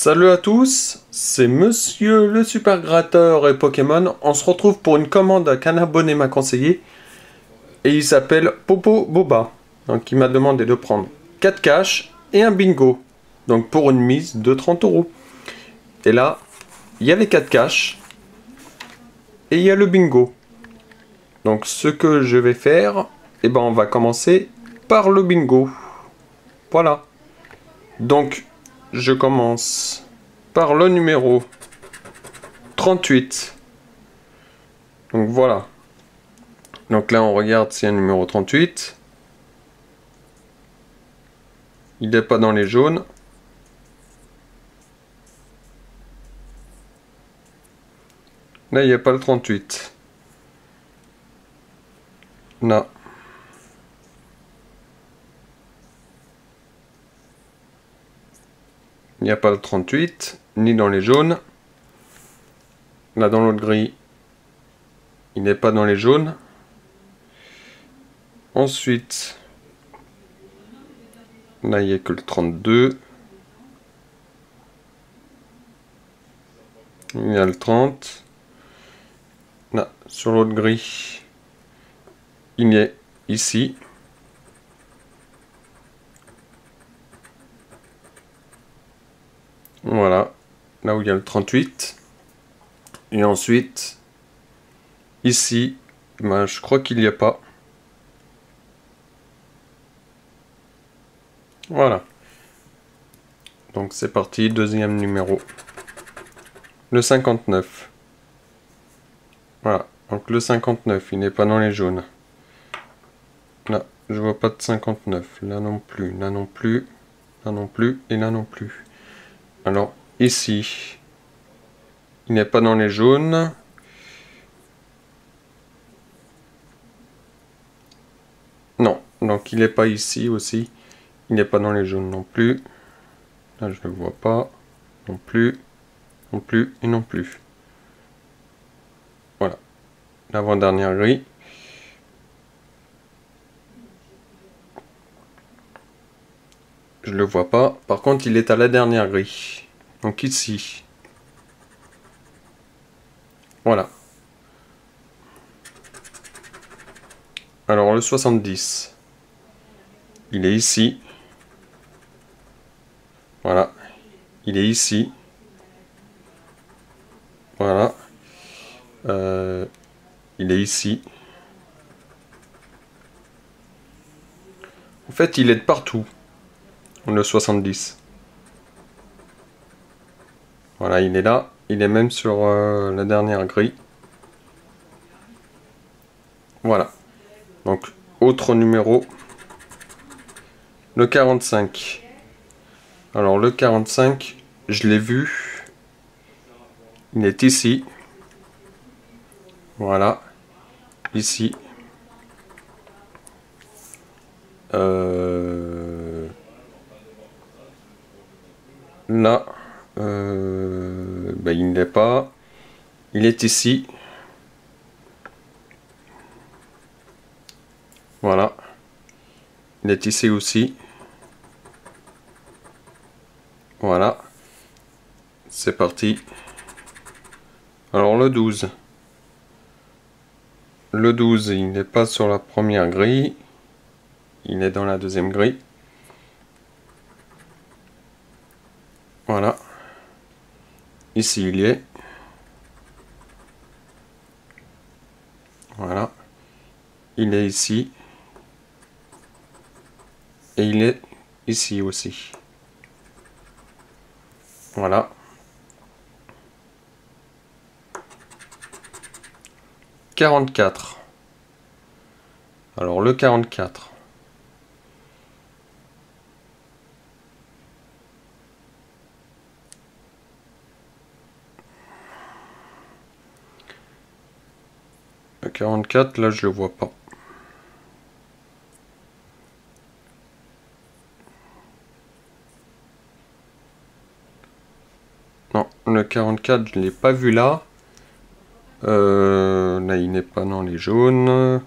Salut à tous, c'est Monsieur le Super Gratteur et Pokémon. On se retrouve pour une commande qu'un abonné m'a conseillé. Et il s'appelle Popo Boba. Donc il m'a demandé de prendre 4 caches et un bingo. Donc pour une mise de 30 euros. Et là, il y a les 4 caches. Et il y a le bingo. Donc ce que je vais faire, on va commencer par le bingo. Voilà. Donc je commence par le numéro 38. Donc voilà. Donc là on regarde s'il y a un numéro 38. Il n'est pas dans les jaunes. Là il n'y a pas le 38. Là. Il n'y a pas le 38, ni dans les jaunes. Là dans l'autre gris, il n'est pas dans les jaunes. Ensuite, là il n'y a que le 32. Il y a le 30. Là, sur l'autre gris, il est ici. Voilà, là où il y a le 38. Et ensuite, ici, je crois qu'il n'y a pas. Voilà. Donc c'est parti, deuxième numéro. Le 59. Voilà, donc le 59, il n'est pas dans les jaunes. Là, je vois pas de 59. Là non plus, là non plus, là non plus, et là non plus. Alors, ici, il n'est pas dans les jaunes. Non, donc il n'est pas ici aussi. Il n'est pas dans les jaunes non plus. Là, je ne le vois pas. Non plus, non plus, et non plus. Voilà. L'avant-dernière grille. Je le vois pas. Par contre, il est à la dernière grille. Donc ici. Voilà. Alors le 70. Il est ici. Voilà. Il est ici. Voilà. Il est ici. En fait, il est de partout. Le 70. Voilà, il est là. Il est même sur la dernière grille. Voilà. Donc, autre numéro. Le 45. Alors, le 45, je l'ai vu. Il est ici. Voilà. Ici. Là. Il n'est pas. Il est ici. Voilà. Il est ici aussi. Voilà. C'est parti. Alors le 12. Le 12, il n'est pas sur la première grille. Il est dans la deuxième grille. Voilà. Ici, il y est. Voilà. Il est ici. Et il est ici aussi. Voilà. « 44. Alors le 44. Le 44, là je le vois pas. Non, le 44, je ne l'ai pas vu là. Là, il n'est pas dans les jaunes.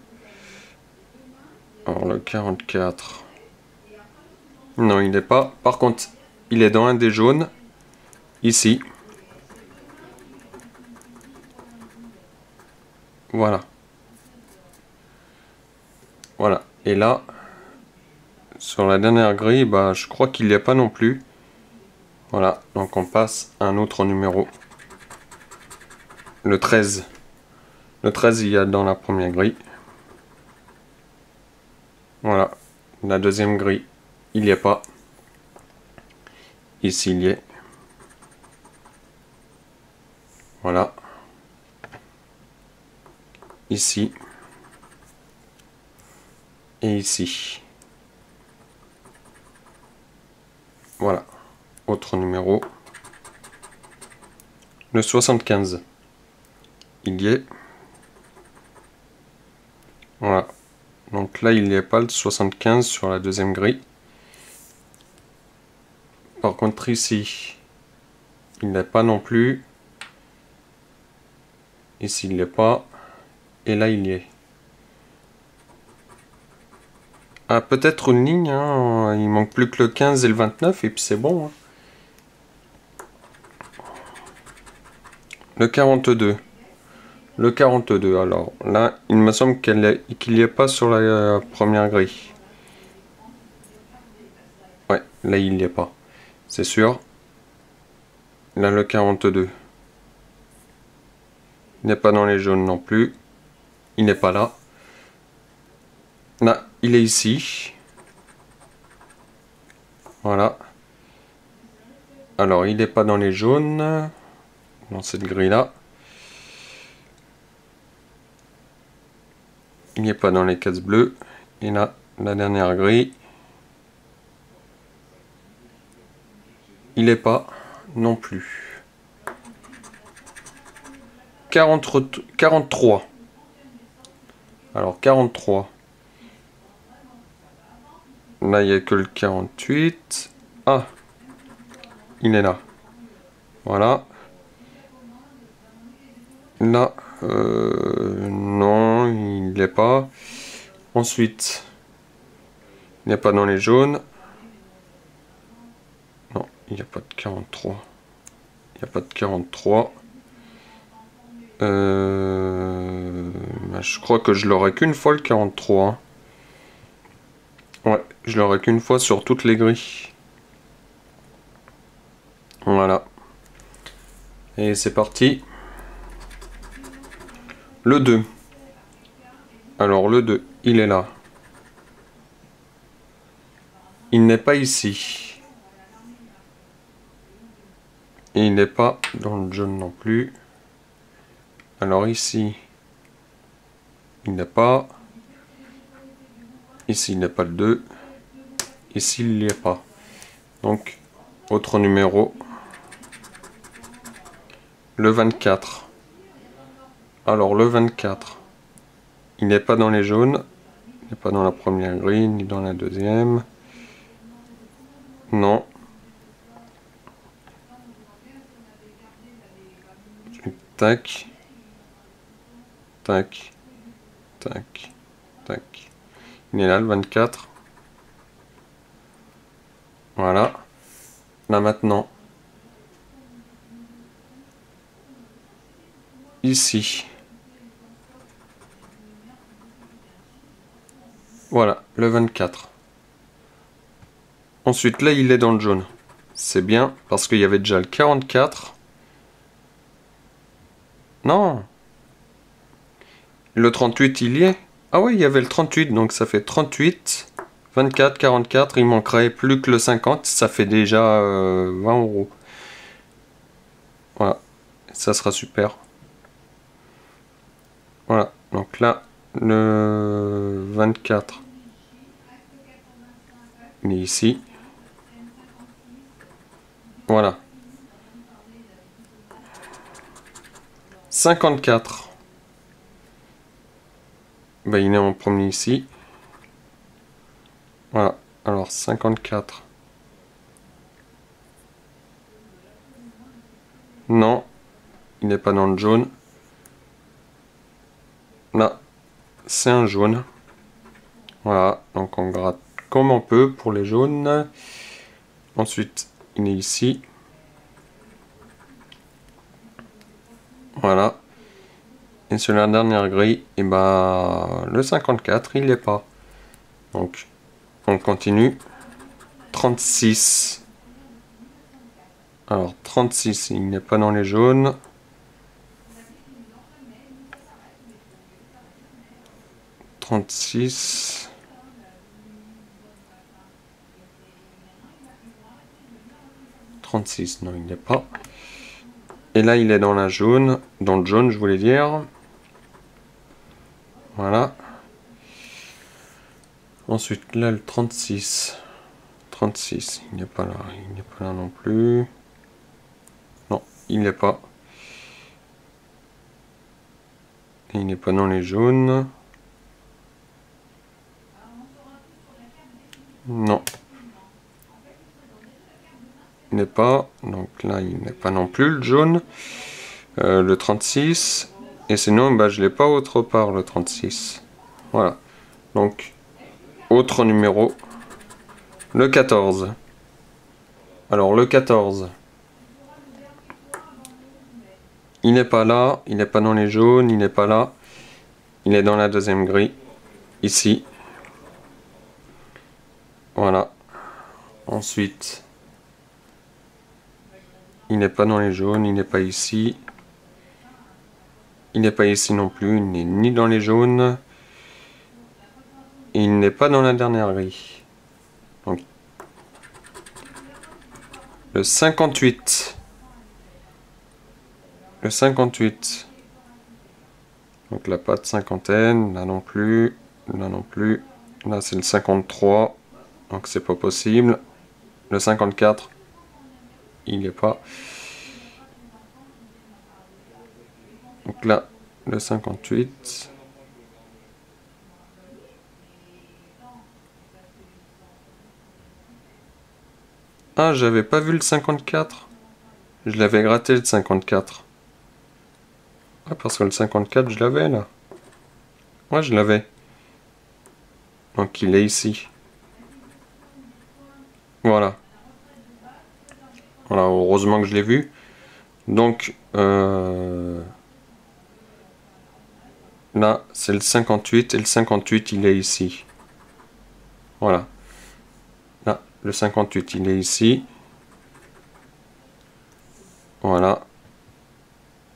Alors, le 44. Non, il n'est pas. Par contre, il est dans un des jaunes. ici. Voilà. Voilà. Et là, sur la dernière grille, bah, je crois qu'il n'y a pas non plus. Voilà. Donc on passe à un autre numéro. Le 13. Le 13, il y a dans la première grille. Voilà. La deuxième grille, il n'y a pas. Ici, il y est. Voilà. Ici. Et ici. Voilà. Autre numéro. Le 75. Il y est. Voilà. Donc là, il n'y a pas le 75 sur la deuxième grille. Par contre, ici, il n'est pas non plus. Ici, il n'est pas. Et là, il y est. Ah, peut-être une ligne. Hein. Il manque plus que le 15 et le 29. Et puis c'est bon. Hein. Le 42. Le 42. Alors là, il me semble qu'il n'y est pas sur la première grille. Ouais, là, il n'y est pas. C'est sûr. Là, le 42. Il n'est pas dans les jaunes non plus. Il n'est pas là. Là, il est ici. Voilà. Alors, il n'est pas dans les jaunes. Dans cette grille-là. Il n'est pas dans les cases bleues. Et là, la dernière grille. Il n'est pas non plus. 43. Alors, 43. Là, il n'y a que le 48. Ah, il est là. Voilà. Là, non, il n'est pas. Ensuite, il n'est pas dans les jaunes. Non, il n'y a pas de 43. Il n'y a pas de 43. Je crois que je l'aurai qu'une fois le 43. Hein. Ouais, je l'aurai qu'une fois sur toutes les grilles. Voilà. Et c'est parti. Le 2. Alors le 2, il est là. Il n'est pas ici. Et il n'est pas dans le jaune non plus. Alors ici, il n'est pas. Ici, il n'est pas le 2. Ici, il n'y est pas. Donc, autre numéro. Le 24. Alors, le 24. Il n'est pas dans les jaunes. Il n'est pas dans la première grille, ni dans la deuxième. Non. Tac. Tac. Tac. Tac. Il est là, le 24. Voilà. Là, maintenant. Ici. Voilà, le 24. Ensuite, là, il est dans le jaune. C'est bien, parce qu'il y avait déjà le 44. Non. Le 38, il y est. Ah oui, il y avait le 38, donc ça fait 38, 24, 44. Il manquerait plus que le 50. Ça fait déjà 20 €. Voilà, ça sera super. Voilà, donc là, le 24, il est ici. Voilà. 54. Ben, il est en premier ici. Voilà. Alors, 54. Non. Il n'est pas dans le jaune. Là, c'est un jaune. Voilà. Donc, on gratte comme on peut pour les jaunes. Ensuite, il est ici. Et sur la dernière grille, et bah, le 54, il l'est pas. Donc, on continue. 36. Alors, 36, il n'est pas dans les jaunes. 36. Non, il n'est pas. Et là, il est dans la jaune. Dans le jaune, je voulais dire. Voilà. Ensuite, là, le 36. 36, il n'est pas là. Il n'est pas là non plus. Non, il n'est pas. Et il n'est pas dans les jaunes. Non. Il n'est pas. Donc là, il n'est pas non plus le jaune. Le 36. Et sinon, bah, je ne l'ai pas autre part, le 36. Voilà. Donc, autre numéro. Le 14. Alors, le 14. Il n'est pas là. Il n'est pas dans les jaunes. Il n'est pas là. Il est dans la deuxième grille. Ici. Voilà. Ensuite, il n'est pas dans les jaunes. Il n'est pas ici. Il n'est pas ici non plus. Il n'est ni dans les jaunes. Et il n'est pas dans la dernière grille. Donc, le 58. Le 58. Donc là, pas de cinquantaine. Là non plus. Là non plus. Là, c'est le 53. Donc, c'est pas possible. Le 54. Il n'y est pas. Donc là, le 58. Ah, j'avais pas vu le 54. Je l'avais gratté le 54. Ah, parce que le 54, je l'avais là. Ouais, je l'avais. Donc il est ici. Voilà. Voilà, heureusement que je l'ai vu. Donc, là, c'est le 58 et le 58, il est ici. Voilà. Là, le 58, il est ici. Voilà.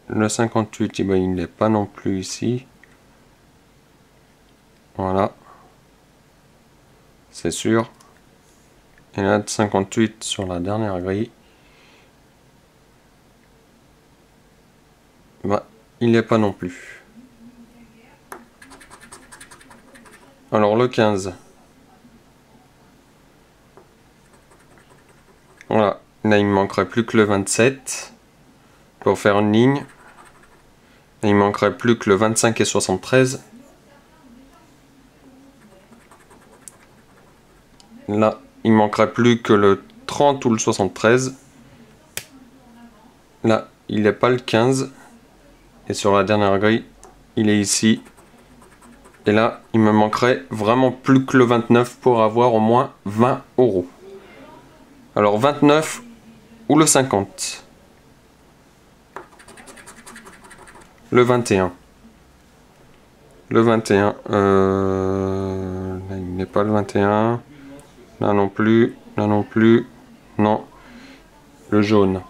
Le 58, eh ben, il n'est pas non plus ici. Voilà. C'est sûr. Et là, le 58 sur la dernière grille. Bah, il n'est pas non plus. Alors, le 15. Voilà. Là, il me manquerait plus que le 27 pour faire une ligne. Et il manquerait plus que le 25 et 73. Là, il manquerait plus que le 30 ou le 73. Là, il n'est pas le 15. Et sur la dernière grille, il est ici. Et là, il me manquerait vraiment plus que le 29 pour avoir au moins 20 €. Alors 29 ou le 50. Le 21. Le 21. Là, il n'est pas le 21. Là non plus. Là non plus. Non. Le jaune.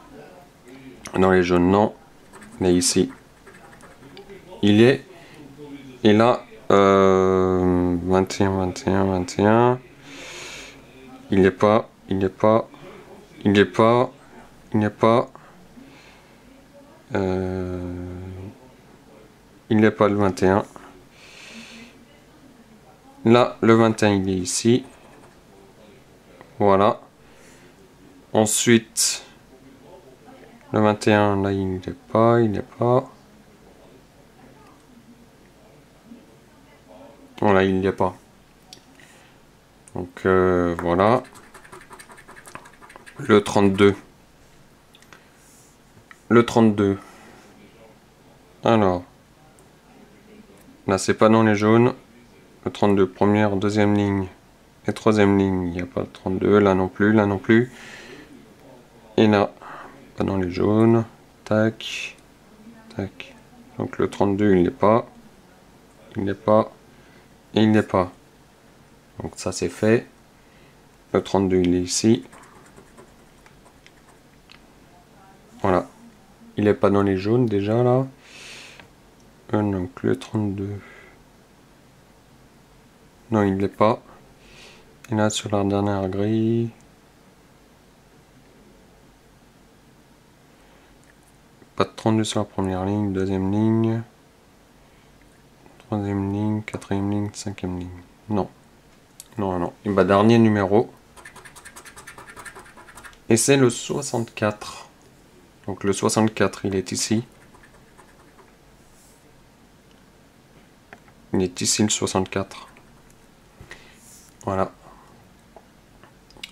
Dans les jaunes, non. Mais ici. Il est. Et là, 21, 21, 21. Il n'est pas. Il n'est pas. Il n'est pas. Il n'est pas. Il n'est pas le 21. Là, le 21, il est ici. Voilà. Ensuite, le 21, là, il n'est pas. Il n'est pas. Voilà, il n'y est pas. Donc, voilà. Le 32. Le 32. Alors. Là, c'est pas dans les jaunes. Le 32, première, deuxième ligne. Et troisième ligne, il n'y a pas le 32. Là non plus, là non plus. Et là, pas dans les jaunes. Tac. Tac. Donc le 32, il n'est pas. Il n'est pas. Et il n'est pas. Donc ça, c'est fait. Le 32, il est ici. Voilà. Il n'est pas dans les jaunes, déjà, là. Donc le 32. Non, il n'est pas. Et là, sur la dernière grille... Pas de 32 sur la première ligne, deuxième ligne, troisième ligne, quatrième ligne, cinquième ligne. Non. Non, non. Et bah, dernier numéro. Et c'est le 64. Donc le 64, il est ici. Il est ici le 64. Voilà.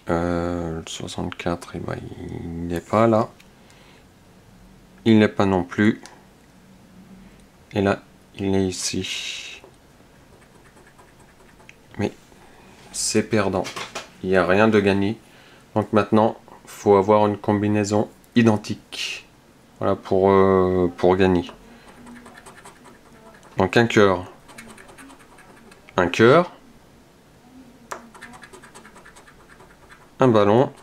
Le 64, et bah, il n'est pas là. Il n'est pas non plus. Et là, il est ici. Mais c'est perdant. Il n'y a rien de gagné. Donc maintenant, il faut avoir une combinaison identique. Voilà pour gagner. Donc un cœur. Un cœur. Un ballon.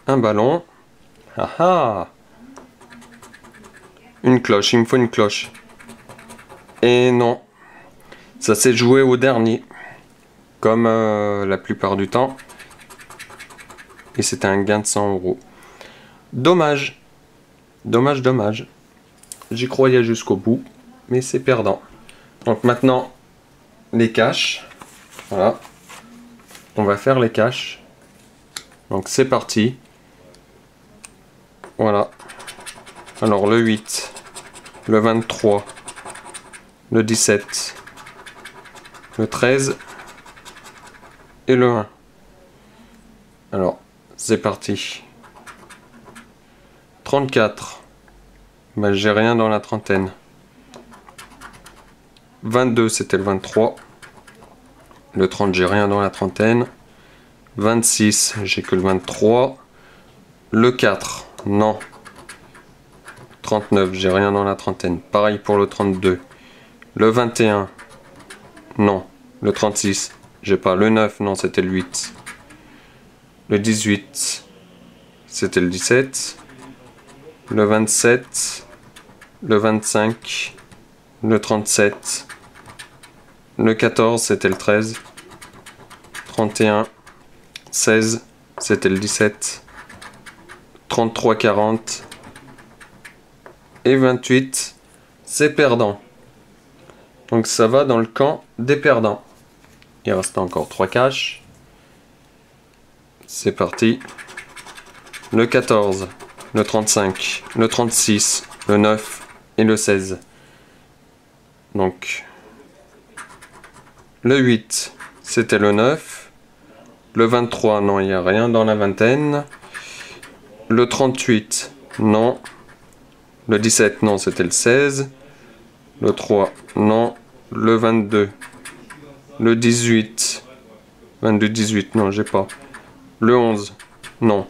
Un ballon. Ah ah! Une cloche, il me faut une cloche. Et non. Ça s'est joué au dernier. Comme la plupart du temps. Et c'était un gain de 100 €. Dommage. Dommage, dommage. J'y croyais jusqu'au bout. Mais c'est perdant. Donc maintenant, les caches. Voilà. On va faire les caches. Donc c'est parti. Voilà. Alors le 8. Le 23, le 17, le 13 et le 1. Alors, c'est parti. 34, ben, j'ai rien dans la trentaine. 22, c'était le 23. Le 30, j'ai rien dans la trentaine. 26, j'ai que le 23. Le 4, non. 39, j'ai rien dans la trentaine. Pareil pour le 32. Le 21, non. Le 36, j'ai pas. Le 9, non, c'était le 8. Le 18, c'était le 17. Le 27, le 25, le 37. Le 14, c'était le 13. 31, 16, c'était le 17. 33, 40. Et 28, c'est perdant. Donc ça va dans le camp des perdants. Il reste encore 3 caches. C'est parti. Le 14, le 35, le 36, le 9 et le 16. Donc le 8, c'était le 9. Le 23, non, il n'y a rien dans la vingtaine. Le 38, non. Le 17, non, c'était le 16. Le 3, non. Le 22. Le 18. 22, 18, non, j'ai pas. Le 11, non.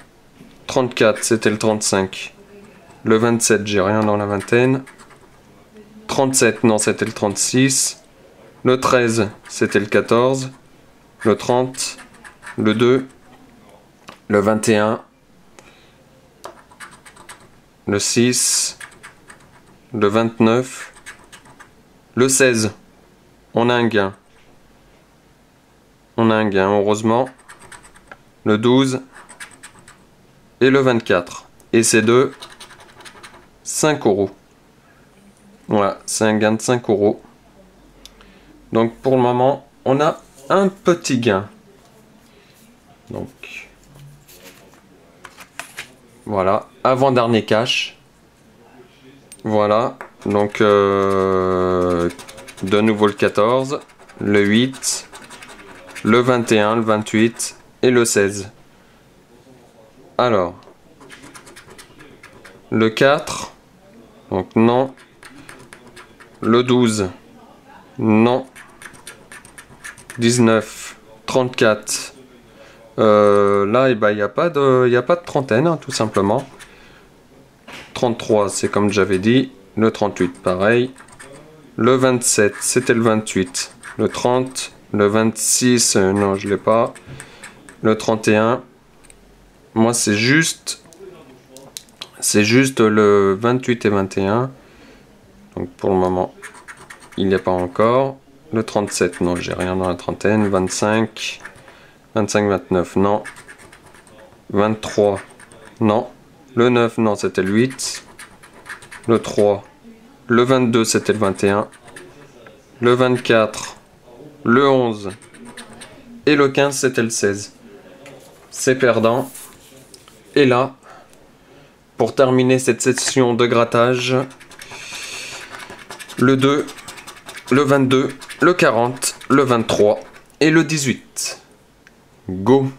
34, c'était le 35. Le 27, j'ai rien dans la vingtaine. 37, non, c'était le 36. Le 13, c'était le 14. Le 30. Le 2. Le 21. Le 6. Le 29, le 16, on a un gain. On a un gain, heureusement. Le 12 et le 24. Et ces deux, 5 €. Voilà, c'est un gain de 5 €. Donc pour le moment, on a un petit gain. Donc, voilà, avant-dernier cash. Voilà, donc de nouveau le 14, le 8, le 21, le 28 et le 16. Alors, le 4, donc non. Le 12, non. 19, 34. Là, il n'y a pas de trentaine, hein, tout simplement. 33, c'est comme j'avais dit. Le 38, pareil. Le 27, c'était le 28. Le 30, le 26, non, je l'ai pas. Le 31. Moi, c'est juste le 28 et 21. Donc, pour le moment, il n'y a pas encore. Le 37, non, j'ai rien dans la trentaine. 25, 25, 29, non. 23, non. Le 9, non, c'était le 8. Le 3, le 22, c'était le 21. Le 24, le 11. Et le 15, c'était le 16. C'est perdant. Et là, pour terminer cette session de grattage, le 2, le 22, le 40, le 23 et le 18. Go.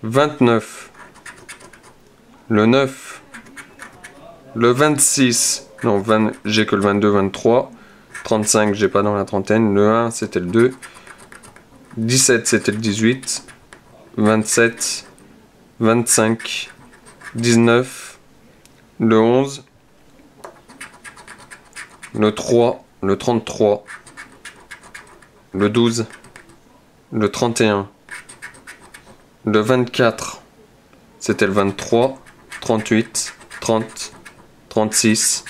29, le 9, le 26, non, j'ai que le 22, 23, 35, j'ai pas dans la trentaine, le 1, c'était le 2, 17, c'était le 18, 27, 25, 19, le 11, le 3, le 33, le 12, le 31, le 24, c'était le 23, 38, 30, 36,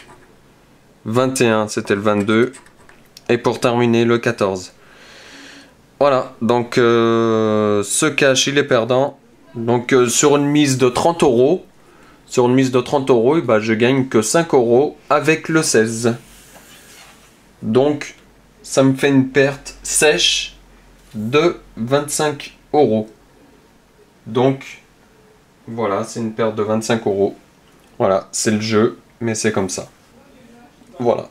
21, c'était le 22, et pour terminer, le 14. Voilà, donc ce cash, il est perdant. Donc sur une mise de 30 €, je gagne que 5 € avec le 16. Donc, ça me fait une perte sèche de 25 €. Donc, voilà, c'est une perte de 25 €. Voilà, c'est le jeu, mais c'est comme ça. Voilà.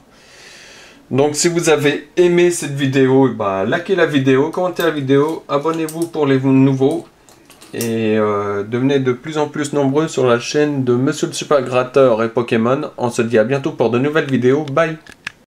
Donc, si vous avez aimé cette vidéo, likez la vidéo, commentez la vidéo, abonnez-vous pour les nouveaux. Et devenez de plus en plus nombreux sur la chaîne de Monsieur le Super Gratteur et Pokémon. On se dit à bientôt pour de nouvelles vidéos. Bye!